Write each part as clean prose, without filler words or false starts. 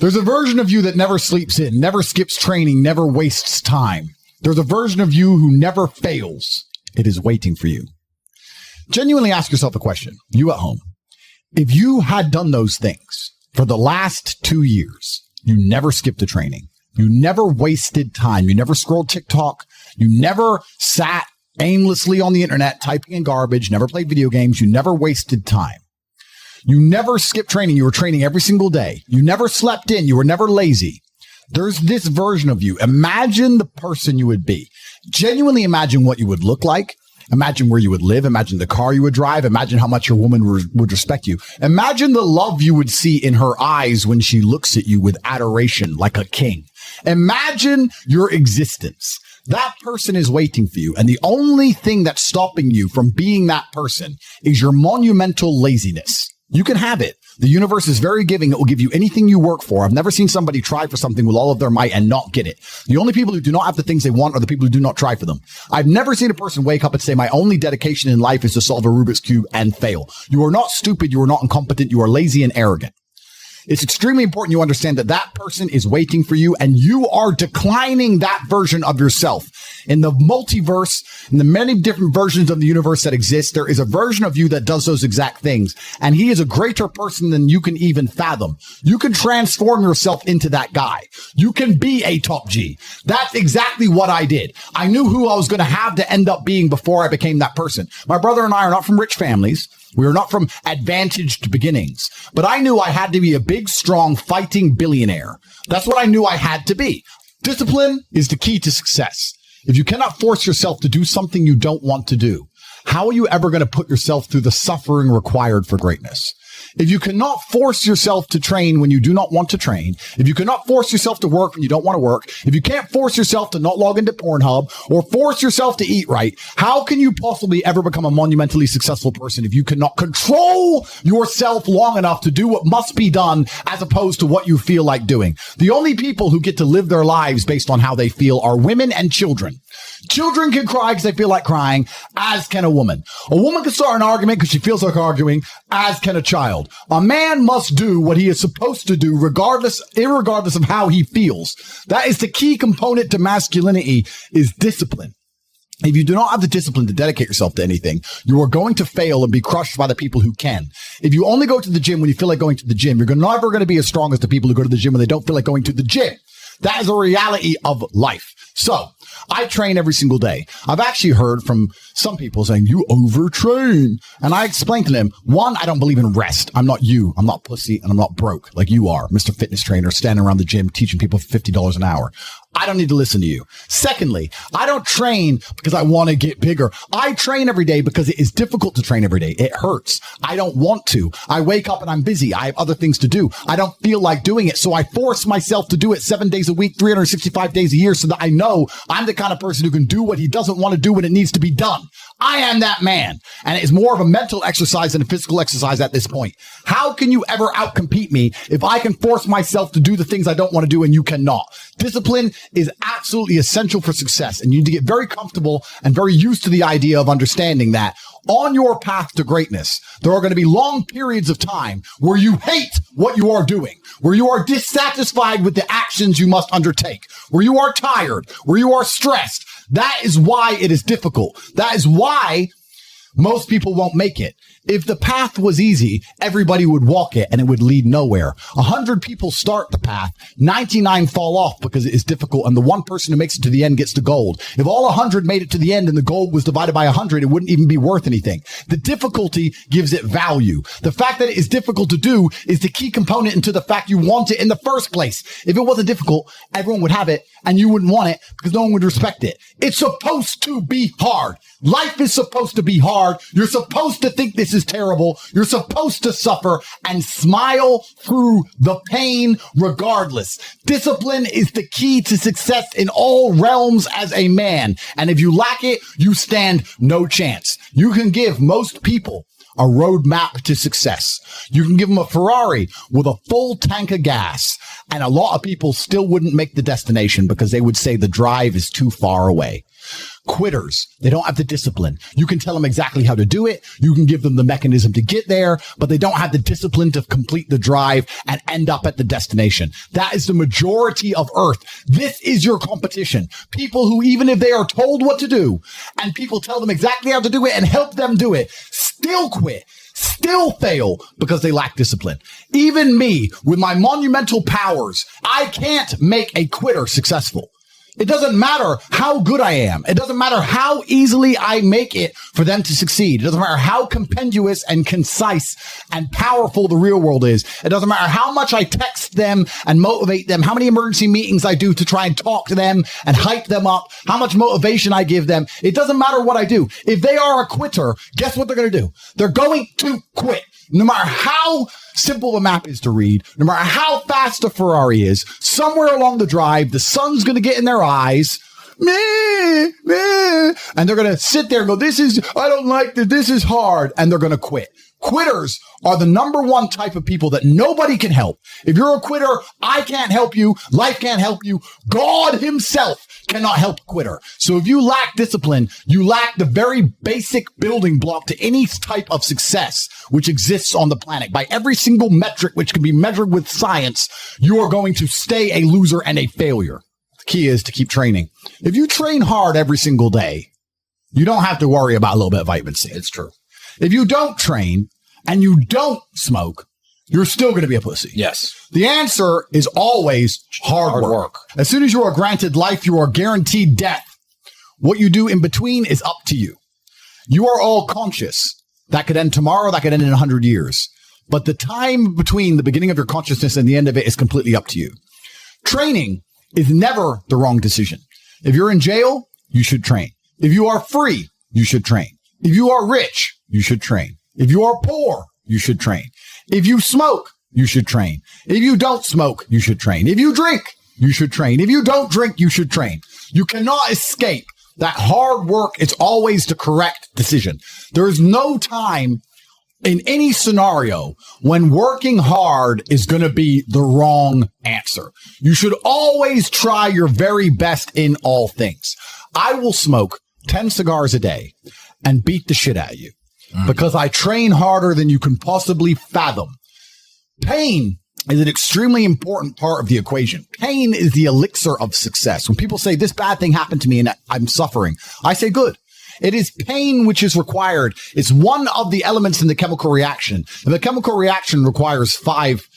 There's a version of you that never sleeps in, never skips training, never wastes time. There's a version of you who never fails. It is waiting for you. Genuinely ask yourself a question, you at home. If you had done those things for the last 2 years, you never skipped a training, you never wasted time, you never scrolled TikTok, you never sat aimlessly on the internet typing in garbage, never played video games, you never wasted time. You never skipped training. You were training every single day. You never slept in. You were never lazy. There's this version of you. Imagine the person you would be. Genuinely imagine what you would look like. Imagine where you would live. Imagine the car you would drive. Imagine how much your woman would respect you. Imagine the love you would see in her eyes when she looks at you with adoration like a king. Imagine your existence. That person is waiting for you. And the only thing that's stopping you from being that person is your monumental laziness. You can have it. The universe is very giving. It will give you anything you work for. I've never seen somebody try for something with all of their might and not get it. The only people who do not have the things they want are the people who do not try for them. I've never seen a person wake up and say, my only dedication in life is to solve a Rubik's Cube and fail. You are not stupid. You are not incompetent. You are lazy and arrogant. It's extremely important you understand that that person is waiting for you and you are declining that version of yourself. In the multiverse, in the many different versions of the universe that exist, there is a version of you that does those exact things. And he is a greater person than you can even fathom. You can transform yourself into that guy. You can be a top G. That's exactly what I did. I knew who I was going to have to end up being before I became that person. My brother and I are not from rich families. We are not from advantaged beginnings, but I knew I had to be a big, strong, fighting billionaire. That's what I knew I had to be. Discipline is the key to success. If you cannot force yourself to do something you don't want to do, how are you ever going to put yourself through the suffering required for greatness? If you cannot force yourself to train when you do not want to train, if you cannot force yourself to work when you don't want to work, if you can't force yourself to not log into Pornhub or force yourself to eat right, how can you possibly ever become a monumentally successful person if you cannot control yourself long enough to do what must be done as opposed to what you feel like doing? The only people who get to live their lives based on how they feel are women and children. Children can cry because they feel like crying, as can a woman. A woman can start an argument because she feels like arguing, as can a child. A man must do what he is supposed to do, irregardless of how he feels. That is the key component to masculinity, is discipline. If you do not have the discipline to dedicate yourself to anything, you are going to fail and be crushed by the people who can. If you only go to the gym when you feel like going to the gym, you're never going to be as strong as the people who go to the gym when they don't feel like going to the gym. That is a reality of life. So I train every single day. I've actually heard from some people saying, you overtrain. And I explained to them, one, I don't believe in rest. I'm not you. I'm not pussy and I'm not broke like you are, Mr. Fitness Trainer, standing around the gym teaching people for $50 an hour. I don't need to listen to you. Secondly, I don't train because I want to get bigger. I train every day because it is difficult to train every day. It hurts. I don't want to. I wake up and I'm busy. I have other things to do. I don't feel like doing it. So I force myself to do it 7 days a week, 365 days a year so that I know I'm the kind of person who can do what he doesn't want to do when it needs to be done. I am that man. And it is more of a mental exercise than a physical exercise at this point. How can you ever outcompete me if I can force myself to do the things I don't want to do and you cannot? Discipline is absolutely essential for success. And you need to get very comfortable and very used to the idea of understanding that on your path to greatness, there are going to be long periods of time where you hate what you are doing, where you are dissatisfied with the actions you must undertake, where you are tired, where you are stressed. That is why it is difficult. That is why most people won't make it. If the path was easy, everybody would walk it and it would lead nowhere. 100 people start the path, 99 fall off because it is difficult, and the one person who makes it to the end gets the gold. If all 100 made it to the end and the gold was divided by 100, it wouldn't even be worth anything. The difficulty gives it value. The fact that it is difficult to do is the key component into the fact you want it in the first place. If it wasn't difficult, everyone would have it and you wouldn't want it because no one would respect it. It's supposed to be hard. Life is supposed to be hard. You're supposed to think this is terrible. You're supposed to suffer and smile through the pain regardless. Discipline is the key to success in all realms as a man. And if you lack it, you stand no chance. You can give most people a roadmap to success. You can give them a Ferrari with a full tank of gas, and a lot of people still wouldn't make the destination because they would say the drive is too far away. quitters. They don't have the discipline. You can tell them exactly how to do it. You can give them the mechanism to get there, but they don't have the discipline to complete the drive and end up at the destination. That is the majority of Earth. This is your competition. People who, even if they are told what to do and people tell them exactly how to do it and help them do it, still quit, still fail because they lack discipline. Even me, with my monumental powers, I can't make a quitter successful. It doesn't matter how good I am. It doesn't matter how easily I make it for them to succeed. It doesn't matter how compendious and concise and powerful the real world is. It doesn't matter how much I text them and motivate them, how many emergency meetings I do to try and talk to them and hype them up, how much motivation I give them. It doesn't matter what I do. If they are a quitter, guess what they're going to do? They're going to quit. No matter how simple the map is to read, no matter how fast the Ferrari is, somewhere along the drive, the sun's going to get in their eyes, and they're going to sit there and go, I don't like this, this is hard, and they're going to quit. Quitters are the number one type of people that nobody can help. If you're a quitter, I can't help you. Life can't help you. God himself cannot help a quitter. So if you lack discipline, you lack the very basic building block to any type of success which exists on the planet. By every single metric which can be measured with science, you are going to stay a loser and a failure. The key is to keep training. If you train hard every single day, you don't have to worry about a little bit of vitamin C. It's true. If you don't train and you don't smoke, you're still going to be a pussy. Yes. The answer is always hard work. As soon as you are granted life, you are guaranteed death. What you do in between is up to you. You are all conscious. That could end tomorrow. That could end in 100 years. But the time between the beginning of your consciousness and the end of it is completely up to you. Training is never the wrong decision. If you're in jail, you should train. If you are free, you should train. If you are rich, you should train. If you are poor, you should train. If you smoke, you should train. If you don't smoke, you should train. If you drink, you should train. If you don't drink, you should train. You cannot escape that hard work is always the correct decision. There is no time in any scenario when working hard is going to be the wrong answer. You should always try your very best in all things. I will smoke 10 cigars a day and beat the shit out of you because I train harder than you can possibly fathom. Pain is an extremely important part of the equation. Pain is the elixir of success. When people say this bad thing happened to me and I'm suffering, I say good. It is pain which is required. It's one of the elements in the chemical reaction. And the chemical reaction requires 5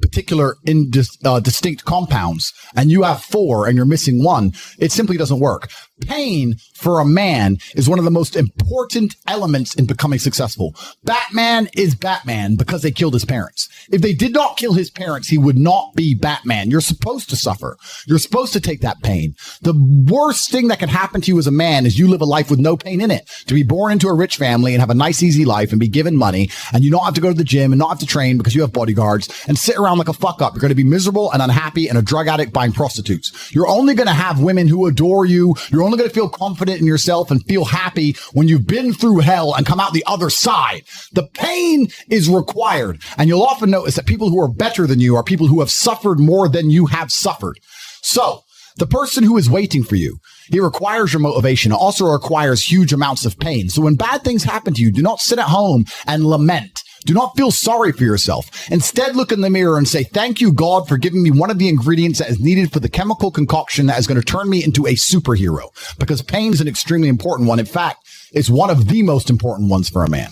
particular distinct compounds, and you have 4 and you're missing 1. It simply doesn't work. Pain for a man is one of the most important elements in becoming successful. Batman is Batman because they killed his parents. If they did not kill his parents, he would not be Batman. You're supposed to suffer. You're supposed to take that pain. The worst thing that can happen to you as a man is you live a life with no pain in it. To be born into a rich family and have a nice, easy life and be given money, and you don't have to go to the gym and not have to train because you have bodyguards and sit around like a fuck up. You're going to be miserable and unhappy and a drug addict buying prostitutes. You're only going to have women who adore you. You're only going to feel confident in yourself and feel happy when you've been through hell and come out the other side. The pain is required. And you'll often notice that people who are better than you are people who have suffered more than you have suffered. So the person who is waiting for you, he requires your motivation. It also requires huge amounts of pain. So when bad things happen to you, do not sit at home and lament. Do not feel sorry for yourself. Instead, look in the mirror and say, thank you, God, for giving me one of the ingredients that is needed for the chemical concoction that is going to turn me into a superhero. Because pain is an extremely important one. In fact, it's one of the most important ones for a man.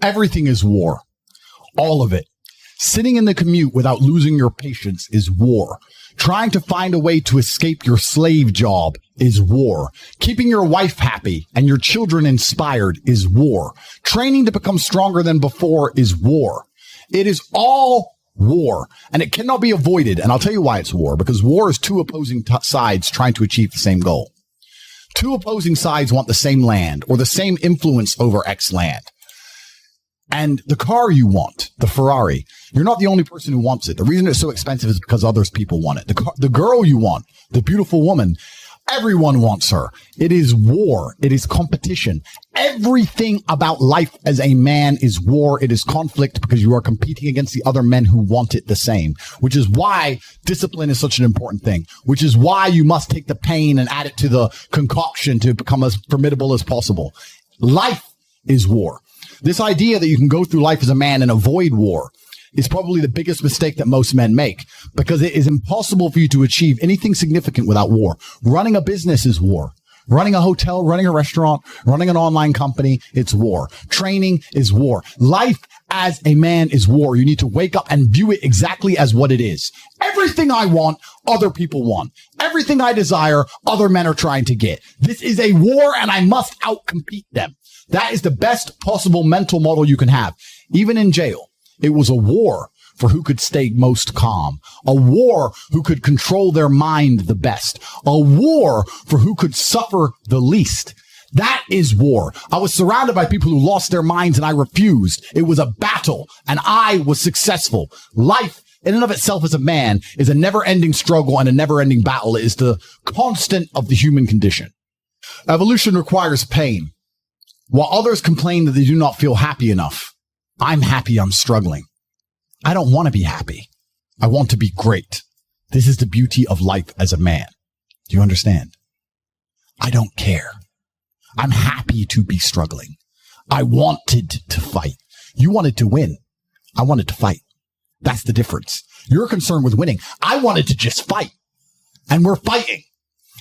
Everything is war. All of it. Sitting in the commute without losing your patience is war. Trying to find a way to escape your slave job is war. Keeping your wife happy and your children inspired is war. Training to become stronger than before is war. It is all war, and it cannot be avoided. And I'll tell you why it's war, because war is 2 opposing sides trying to achieve the same goal. 2 opposing sides want the same land or the same influence over X land. And the car you want, the Ferrari, you're not the only person who wants it. The reason it's so expensive is because others people want it. The girl you want, the beautiful woman, Everyone wants her. It is war. It is competition. Everything about life as a man is war. It is conflict because you are competing against the other men who want it the same, which is why discipline is such an important thing, which is why you must take the pain and add it to the concoction to become as formidable as possible. Life is war. This idea that you can go through life as a man and avoid war is probably the biggest mistake that most men make, because it is impossible for you to achieve anything significant without war. Running a business is war. Running a hotel, running a restaurant, running an online company, it's war. Training is war. Life as a man is war. You need to wake up and view it exactly as what it is. Everything I want, other people want. Everything I desire, other men are trying to get. This is a war and I must outcompete them. That is the best possible mental model you can have. Even in jail, it was a war for who could stay most calm, a war who could control their mind the best, a war for who could suffer the least. That is war. I was surrounded by people who lost their minds and I refused. It was a battle and I was successful. Life in and of itself as a man is a never-ending struggle and a never-ending battle. It is the constant of the human condition. Evolution requires pain. While others complain that they do not feel happy enough, I'm happy I'm struggling. I don't want to be happy. I want to be great. This is the beauty of life as a man. Do you understand? I don't care. I'm happy to be struggling. I wanted to fight. You wanted to win. I wanted to fight. That's the difference. You're concerned with winning. I wanted to just fight. And we're fighting.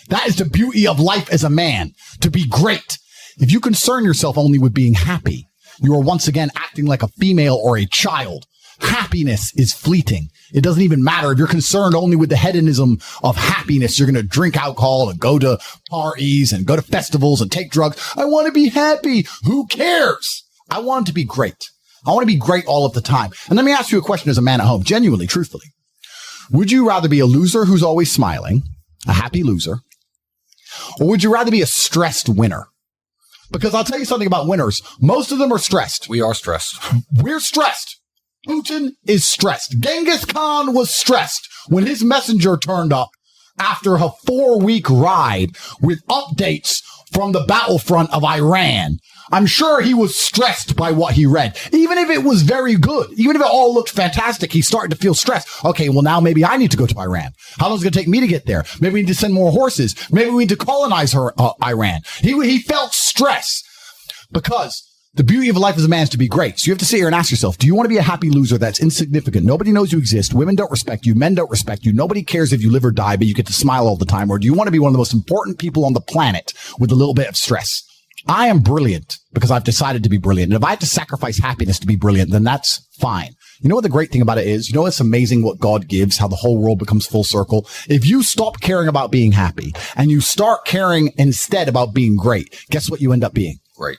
That is the beauty of life as a man, to be great. If you concern yourself only with being happy, you are once again acting like a female or a child. Happiness is fleeting. It doesn't even matter if you're concerned only with the hedonism of happiness. You're going to drink alcohol and go to parties and go to festivals and take drugs. I want to be happy. Who cares? I want to be great. I want to be great all of the time. And let me ask you a question as a man at home, genuinely, truthfully. Would you rather be a loser who's always smiling, a happy loser, or would you rather be a stressed winner? Because I'll tell you something about winners. Most of them are stressed. We are stressed. We're stressed. Putin is stressed. Genghis Khan was stressed when his messenger turned up after a 4-week ride with updates from the battlefront of Iran. I'm sure he was stressed by what he read. Even if it was very good, even if it all looked fantastic, he started to feel stressed. Okay, well, now maybe I need to go to Iran. How long is it going to take me to get there? Maybe we need to send more horses. Maybe we need to colonize Iran. He felt stress because the beauty of life as a man is to be great. So you have to sit here and ask yourself, do you want to be a happy loser that's insignificant? Nobody knows you exist. Women don't respect you. Men don't respect you. Nobody cares if you live or die, but you get to smile all the time. Or do you want to be one of the most important people on the planet with a little bit of stress? I am brilliant because I've decided to be brilliant. And if I have to sacrifice happiness to be brilliant, then that's fine. You know what the great thing about it is? You know, it's amazing what God gives, how the whole world becomes full circle. If you stop caring about being happy and you start caring instead about being great, guess what you end up being? Great.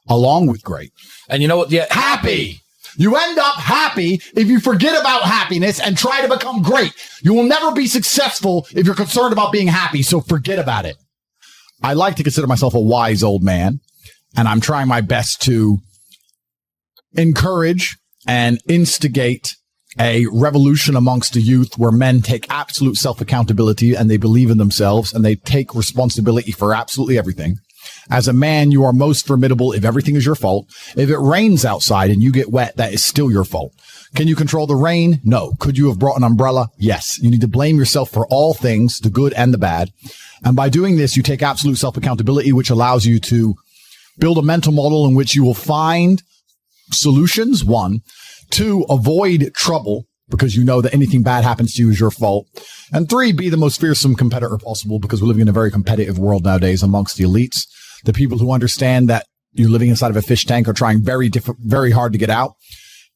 Along with great. And you know what? Yeah, happy. You end up happy if you forget about happiness and try to become great. You will never be successful if you're concerned about being happy, so forget about it. I like to consider myself a wise old man, and I'm trying my best to encourage and instigate a revolution amongst the youth where men take absolute self-accountability and they believe in themselves and they take responsibility for absolutely everything. As a man, you are most formidable if everything is your fault. If it rains outside and you get wet, that is still your fault. Can you control the rain? No. Could you have brought an umbrella? Yes. You need to blame yourself for all things, the good and the bad. And by doing this, you take absolute self-accountability, which allows you to build a mental model in which you will find solutions. 1, 2, avoid trouble because you know that anything bad happens to you is your fault. And 3, be the most fearsome competitor possible because we're living in a very competitive world nowadays amongst the elites. The people who understand that you're living inside of a fish tank are trying very hard to get out.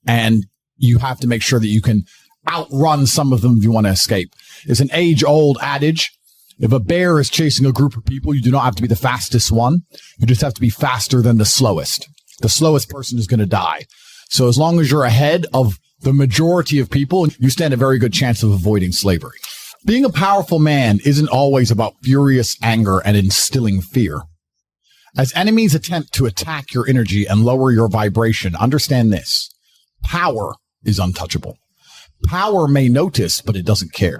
And you have to make sure that you can outrun some of them if you want to escape. It's an age-old adage. If a bear is chasing a group of people, you do not have to be the fastest one. You just have to be faster than the slowest. The slowest person is going to die. So as long as you're ahead of the majority of people, you stand a very good chance of avoiding slavery. Being a powerful man isn't always about furious anger and instilling fear. As enemies attempt to attack your energy and lower your vibration, understand this. Power is untouchable. Power may notice, but it doesn't care.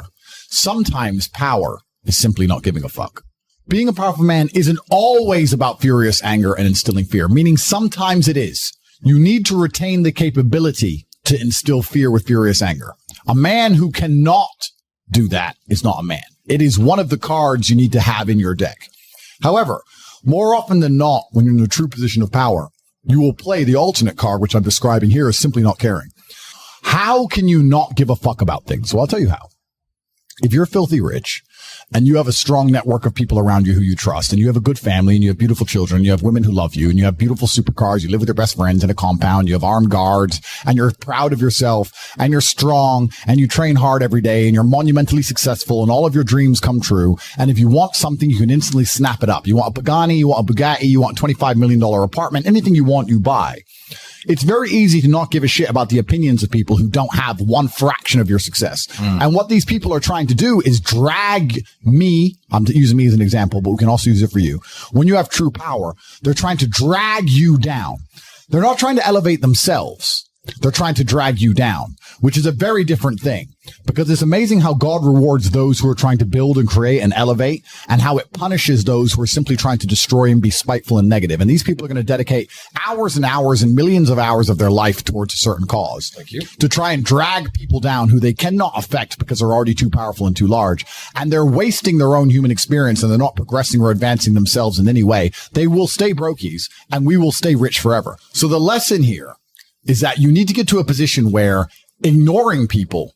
Sometimes power is simply not giving a fuck. being a powerful man isn't always about furious anger and instilling fear, meaning sometimes it is. You need to retain the capability to instill fear with furious anger. A man who cannot do that is not a man. It is one of the cards you need to have in your deck. However, more often than not, when you're in a true position of power, you will play the alternate card, which I'm describing here as simply not caring. How can you not give a fuck about things? Well, I'll tell you how. If you're filthy rich and you have a strong network of people around you who you trust, and you have a good family, and you have beautiful children, you have women who love you, and you have beautiful supercars, you live with your best friends in a compound, you have armed guards, and you're proud of yourself, and you're strong, and you train hard every day, and you're monumentally successful, and all of your dreams come true. And if you want something, you can instantly snap it up. You want a Pagani, you want a Bugatti, you want a $25 million apartment, anything you want, you buy. It's very easy to not give a shit about the opinions of people who don't have one fraction of your success. And what these people are trying to do is drag me, I'm using me as an example, but we can also use it for you. When you have true power, they're trying to drag you down. They're not trying to elevate themselves. They're trying to drag you down, which is a very different thing, because it's amazing how God rewards those who are trying to build and create and elevate, and how it punishes those who are simply trying to destroy and be spiteful and negative. And these people are going to dedicate hours and hours and millions of hours of their life towards a certain cause. Thank you. To try and drag people down who they cannot affect because they're already too powerful and too large. And they're wasting their own human experience, and they're not progressing or advancing themselves in any way. They will stay brokies, and we will stay rich forever. So the lesson here is that you need to get to a position where ignoring people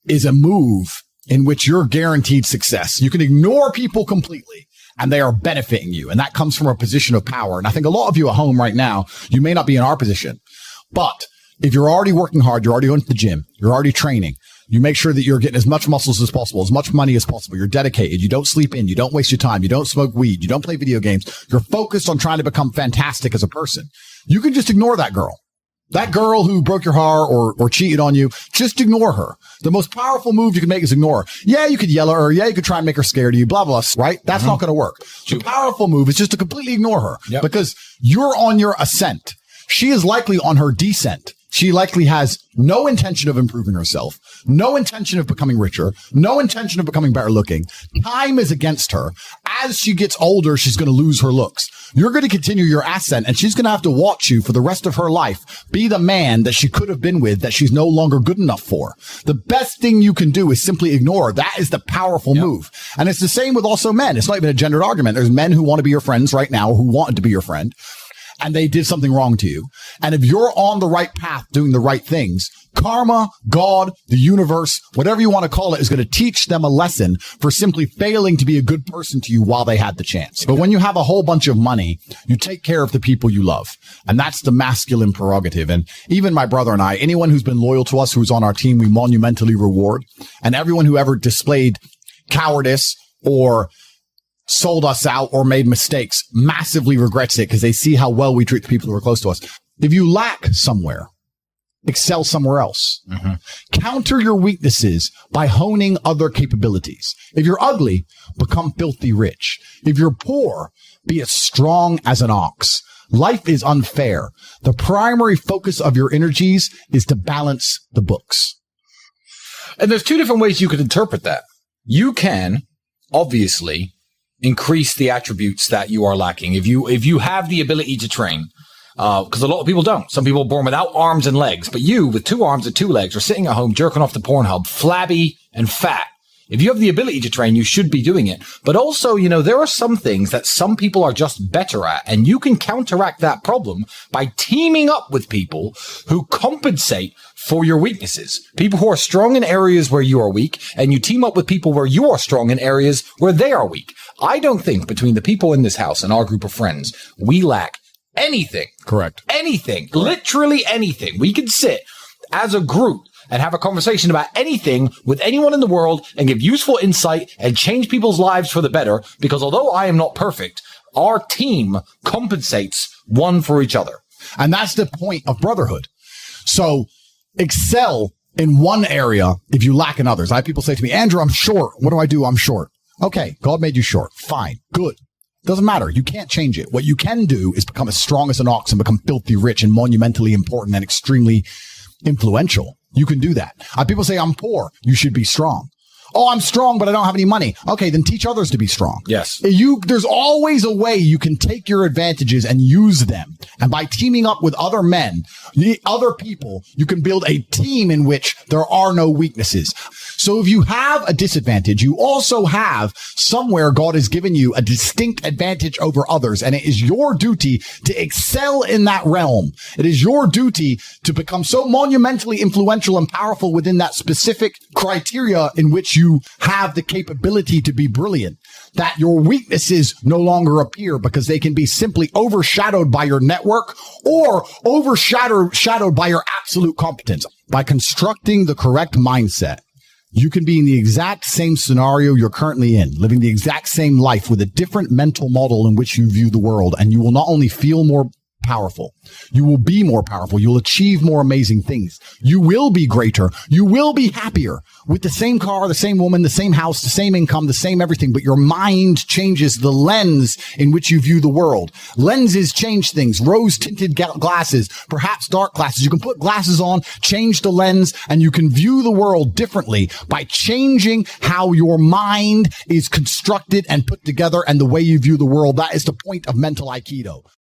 is a move in which you're guaranteed success. You can ignore people completely and they are benefiting you. And that comes from a position of power. And I think a lot of you at home right now, you may not be in our position, but if you're already working hard, you're already going to the gym, you're already training, you make sure that you're getting as much muscles as possible, as much money as possible. You're dedicated. You don't sleep in. You don't waste your time. You don't smoke weed. You don't play video games. You're focused on trying to become fantastic as a person. You can just ignore that girl. That girl who broke your heart or cheated on you, just ignore her. The most powerful move you can make is ignore her. Yeah, you could yell at her. Yeah, you could try and make her scared of you, blah, blah, right? That's not going to work. The powerful move is just to completely ignore her because you're on your ascent. She is likely on her descent. She likely has no intention of improving herself, no intention of becoming richer, no intention of becoming better looking. Time is against her. As she gets older, she's going to lose her looks. You're going to continue your ascent, and she's going to have to watch you for the rest of her life be the man that she could have been with that she's no longer good enough for. The best thing you can do is simply ignore her. That is the powerful move. And it's the same with also men. It's not even a gendered argument. There's men who want to be your friends right now, who wanted to be your friend, and they did something wrong to you. And if you're on the right path doing the right things, karma, God, the universe, whatever you want to call it, is going to teach them a lesson for simply failing to be a good person to you while they had the chance. But when you have a whole bunch of money, you take care of the people you love. And that's the masculine prerogative. And even my brother and I, anyone who's been loyal to us, who's on our team, we monumentally reward. And everyone who ever displayed cowardice or sold us out or made mistakes massively regrets it because they see how well we treat the people who are close to us. If you lack somewhere, excel somewhere else. Counter your weaknesses by honing other capabilities. If you're ugly, become filthy rich. If you're poor, be as strong as an ox. Life is unfair. The primary focus of your energies is to balance the books. And there's two different ways you could interpret that. You can, obviously, increase the attributes that you are lacking. If you have the ability to train, because a lot of people don't. Some people are born without arms and legs, but you, with 2 arms and 2 legs, are sitting at home jerking off the Pornhub, flabby and fat. If you have the ability to train, you should be doing it. But also, there are some things that some people are just better at, and you can counteract that problem by teaming up with people who compensate for your weaknesses. People who are strong in areas where you are weak, and you team up with people where you are strong in areas where they are weak. I don't think between the people in this house and our group of friends, we lack anything. Correct. Anything. Literally anything. We can sit as a group and have a conversation about anything with anyone in the world and give useful insight and change people's lives for the better, because although I am not perfect, our team compensates one for each other. And that's the point of brotherhood. So excel in one area if you lack in others. I have people say to me, Andrew, I'm short. What do I do? I'm short. Okay, God made you short. Fine. Good. Doesn't matter. You can't change it. What you can do is become as strong as an ox and become filthy rich and monumentally important and extremely influential. You can do that. People say, I'm poor. You should be strong. Oh, I'm strong, but I don't have any money. Okay, then teach others to be strong. Yes. There's always a way you can take your advantages and use them. And by teaming up with other men, other people, you can build a team in which there are no weaknesses. So if you have a disadvantage, you also have somewhere God has given you a distinct advantage over others. And it is your duty to excel in that realm. It is your duty to become so monumentally influential and powerful within that specific criteria in which you have the capability to be brilliant, that your weaknesses no longer appear because they can be simply overshadowed by your network or overshadowed by your absolute competence. By constructing the correct mindset, you can be in the exact same scenario you're currently in, living the exact same life with a different mental model in which you view the world. And you will not only feel more powerful, you will be more powerful. You'll achieve more amazing things. You will be greater. You will be happier with the same car, the same woman, the same house, the same income, the same everything. But your mind changes the lens in which you view the world. Lenses change things. Rose tinted glasses, perhaps dark glasses. You can put glasses on, change the lens, and you can view the world differently by changing how your mind is constructed and put together and the way you view the world. That is the point of mental Aikido.